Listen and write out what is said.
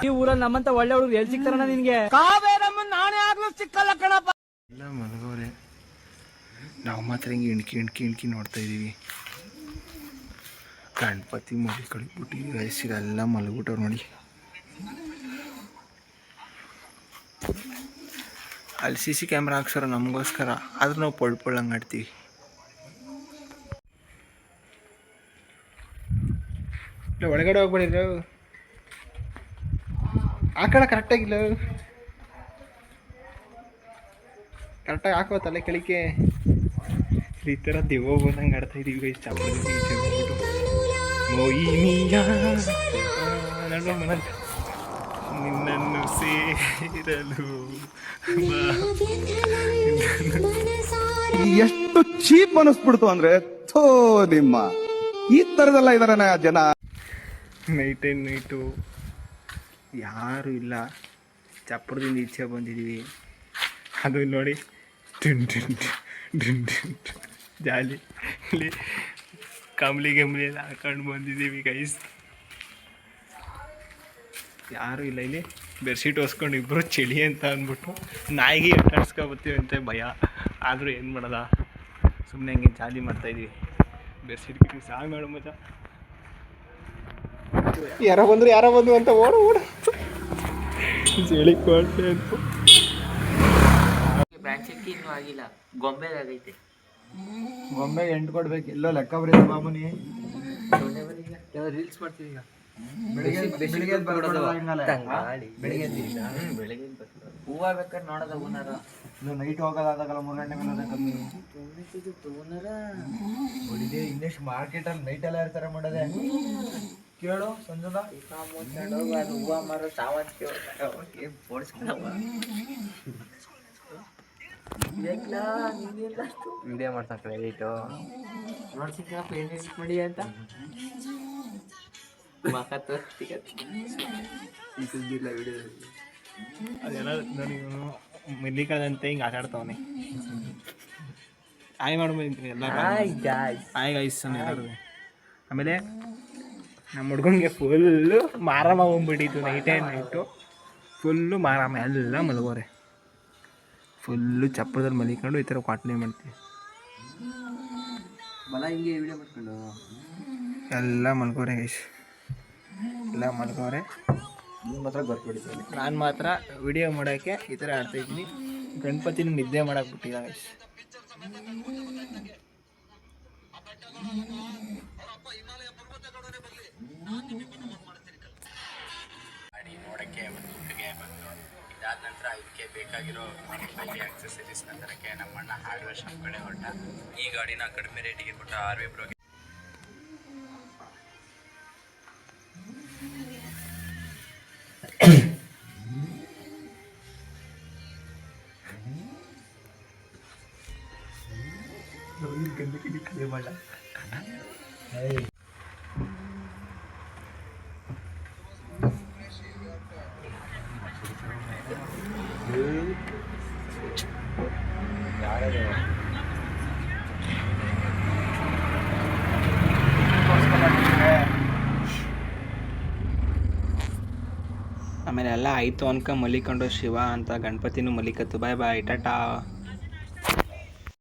ಈ ಊರಲ್ಲಿ ನಮ್ಮಂತ ಒಳ್ಳೆ ಹುಡುಗರು ಎಲ್ಲಿ ಸಿಗ್ತಾರಣ್ಣ ನಿನ್ಗೆ? ಕಾವೇರಮ್ಮ ನಾನೇ ಆಗ್ಲೂ ಸಿಕ್ಕಲ್ಲ ಕಣಪ್ಪ. ಎಲ್ಲ ಮಲಗೋರೆ, ನಾವು ಮಾತ್ರ ಹಿಂಗೆ ಇಣ್ಕಿ ನೋಡ್ತಾ ಇದೀವಿ. ಗಣಪತಿ ಮಲಿ ಕಳಿಬಿಟ್ಟು ವಯಸ್ಸಿಗೆಲ್ಲ ಮಲಗ್ಬಿಟ್ಟವ್ರು ನೋಡಿ. ಅಲ್ಲಿ CC ಕ್ಯಾಮ್ರಾ ಹಾಕ್ಸಾರ ನಮಗೋಸ್ಕರ, ಆದ್ರೂ ನಾವು ಪೊಳ್ಪೊಳ್ಳಂಗೆ ಆಡ್ತೀವಿ. ಒಳಗಡೆ ಹೋಗ್ಬೇಡಿರ, ಆ ಕಡೆ ಕರೆಕ್ಟಾಗಿಲ್ಲ, ಕರೆಕ್ಟಾಗಿ ಹಾಕೋ ತಲೆ ಕೆಳಿಕೆ. ಈ ಥರ ದೇವ ಬಂದಂಗೆ ಆಡ್ತಾ ಇದೀವಿ ಗೈಸ್. ಚಾಪಡಿ ಈಚೆ ಹೋಗ್ಬಿಟ್ಟು ನಿನ್ನನ್ನು ಸೇರಲು ಎಷ್ಟು ಚೀಪ್ ಅನಿಸ್ಬಿಡ್ತು ಅಂದ್ರೆ, ಥೋ ನಿಮ್ಮ ಈ ತರದೆಲ್ಲ ಇದಾರೆ ಜನ. ನೈಟು ಯಾರು ಇಲ್ಲ, ಚಪ್ಪರದಿಂದ ಈಚೆ ಬಂದಿದ್ದೀವಿ. ಅದು ನೋಡಿ ಜಾಲಿ ಇಲ್ಲಿ ಕಂಬ್ಲಿ ಎಲ್ಲ ಹಾಕೊಂಡು ಬಂದಿದ್ದೀವಿ ಗೈಸ್. ಯಾರು ಇಲ್ಲ ಇಲ್ಲಿ. ಬೆಡ್ಶೀಟ್ ಹೊಸ್ಕೊಂಡು ಇಬ್ಬರು ಚಳಿ ಅಂತ ಅಂದ್ಬಿಟ್ಟು ನಾಯಿಗೆ ಕಟ್ಸ್ಕೊಬತ್ತೀವಿ ಅಂತ ಭಯ. ಆದರೂ ಏನು ಮಾಡೋದ, ಸುಮ್ಮನೆ ಹಂಗೆ ಜಾಲಿ ಮಾಡ್ತಾಯಿದ್ವಿ. ಬೆಡ್ಶೀಟ್ ಸಾಂಗ್ ಮಾಡೋ ಮಜಾ. ಯಾರೋ ಬಂದು ಅಂತ ಓಡ ಚಳಿ ಕೊಟ್ಟೆ ಅಂತ. ಆಗಿಲ್ಲ, ಗೊಂಬೆದಾಗೈತೆ. ಗೊಂಬೆಗೆ ಎಂಟು ಕೊಡ್ಬೇಕು, ಎಲ್ಲೋ ಲೆಕ್ಕ ಬರೀ ಬಾಮುನಿ. ರೀಲ್ಸ್ ಮಾಡ್ತೀವಿ ಈಗ. ಬೆಳಿಗ್ಗೆ ಹೂವ ಬೇಕಾದ್ರೆ ನೋಡೋದ ಹೂನಾರ. ನೈಟ್ ಹೋಗೋದಾಗಲ್ಲ, 3 ಗಂಟೆ ಮೇಲೆ ಕಮ್ಮಿ ಹೊಡಿದೆ. ಇನ್ನೆಷ್ಟು ಮಾರ್ಕೆಟಲ್ಲಿ ನೈಟೆಲ್ಲ ಇರ್ತಾರೆ ಮಾಡೋದೆ. ಕೇಳು ಸಂಜದ ಅದು ಹೂವ ಮಾರೋ ಸಾವಂತಿಗೆ ವಿಡಿಯೋ ಮಾಡ್ತಾ ಕ್ರೆಡಿಟು ನೋಡ್ಸಿಕಪ್ಪ ಏನು ಎಡಿಟ್ ಮಾಡಿ ಅಂತ ಮಕ್ಕ ತೋರಿಸ್ತಿಲ್ಲ ವಿಡಿಯೋದಲ್ಲಿ. ಅದೆಲ್ಲ ನೋಡಿ, ಮಿಲ್ಲಿಕದಂತೆ ಹಿಂಗೆ ಆಟ ಆಡ್ತಾವನೆ. ಆಯ್ ಮಾಡ್ಬೋದು ಎಲ್ಲ. ಆಯ್ ಗೈಸ್ ಎಲ್ಲರೂ. ಆಮೇಲೆ ನಮ್ಮ ಹುಡ್ಗನಿಗೆ ಫುಲ್ಲು ಮಾರಾಮ ಹೋಗ್ಬಿಟ್ಟಿತ್ತು. ನೈಟು ಫುಲ್ಲು ಮಾರಾಮ, ಎಲ್ಲ ಮಲಗೋರೆ. ಫುಲ್ಲು ಚಪ್ಪರದಲ್ಲಿ ಮಲಿಕೊಂಡು ಈ ಥರ ಕಾಟ್ನೆ ಮಾಡ್ತೀವಿ. ಬಲ ಹಿಂಗೆ ವಿಡಿಯೋ ಮಾಡ್ಕೊಂಡು ಎಲ್ಲ ಮಲ್ಕೋರೆ ಗೈಸ್, ಎಲ್ಲ ಮಲ್ಕೋರೆ. ಮಾತ್ರ ಬರ್ಬಿಡ್ತೀನಿ. ನಾನು ಮಾತ್ರ ವಿಡಿಯೋ ಮಾಡೋಕ್ಕೆ ಈ ಥರ ಆಡ್ತಾಯಿದ್ದೀನಿ. ಗಣಪತಿನ ನಿದ್ದೆ ಮಾಡಕ್ಕೆ ಬಿಟ್ಟಿಲ್ಲ ಗೈಸ್. ನೋಡೋಕ್ಕೆ ಒಂದು ಊಟಕ್ಕೆ ಬಂದು ಇದಾದ ನಂತರ ಇದಕ್ಕೆ ಬೇಕಾಗಿರೋ ಆಕ್ಸೆಸರೀಸ್ನ ತರಕ್ಕೆ ನಮ್ಮಣ್ಣ ಹಾರ್ಡ್ವೇರ್ ಶಾಪ್ ಕಡೆ ಹೊರಟ. ಈ ಗಾಡಿನ ಕಡಿಮೆ ರೇಟಿಗೆ ಕೊಟ್ಟ RV ಬ್ರೋಗೆ. ಆಮೇಲೆ ಎಲ್ಲ ಆಯಿತು ಅನ್ಕ ಮಲಿಕೊಂಡು ಶಿವ ಅಂತ ಗಣಪತಿನೂ ಮಲಿಕತ್ತು. ಬಾಯ್ ಬಾಯ್, ಟಾಟಾ.